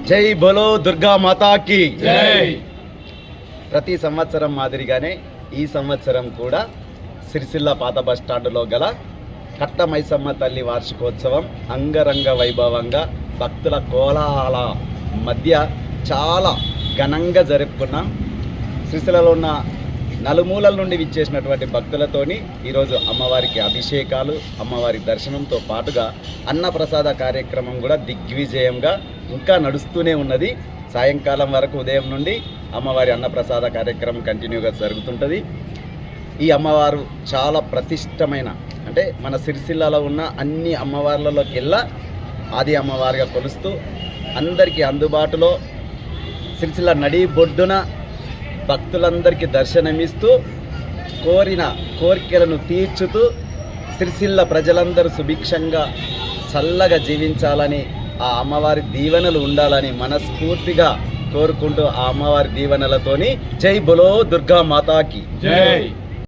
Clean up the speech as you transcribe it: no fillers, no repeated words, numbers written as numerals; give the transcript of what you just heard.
జై బోలో దుర్గా మాతాకి జై. ప్రతి సంవత్సరం మాదిరిగానే ఈ సంవత్సరం కూడా సిరిసిల్ల పాత బస్ స్టాండ్లో గల కట్ట మైసమ్మ తల్లి వార్షికోత్సవం అంగరంగ వైభవంగా భక్తుల కోలాహల మధ్య చాలా ఘనంగా జరుపుకున్నాం. సిరిసిల్లలో ఉన్న నలుమూలల నుండి విచ్చేసినటువంటి భక్తులతోని ఈరోజు అమ్మవారికి అభిషేకాలు, అమ్మవారి దర్శనంతో పాటుగా అన్నప్రసాద కార్యక్రమం కూడా దిగ్విజయంగా ఇంకా నడుస్తూనే ఉన్నది. సాయంకాలం వరకు ఉదయం నుండి అమ్మవారి అన్నప్రసాద కార్యక్రమం కంటిన్యూగా జరుగుతుంటుంది. ఈ అమ్మవారు చాలా ప్రతిష్టమైన, అంటే మన సిరిసిల్లలో ఉన్న అన్ని అమ్మవార్లలోకెల్లా ఆది అమ్మవారిగా కొలుస్తూ అందరికీ అందుబాటులో సిరిసిల్ల నడి బొడ్డున భక్తులందరికీ దర్శనమిస్తూ కోరిన కోరికలను తీర్చుతూ సిరిసిల్ల ప్రజలందరూ సుభిక్షంగా చల్లగా జీవించాలని, ఆ అమ్మవారి దీవెనలు ఉండాలని మనస్ఫూర్తిగా కోరుకుంటూ ఆ అమ్మవారి దీవెనలతోని జై బోలో దుర్గా మాతాకి జై.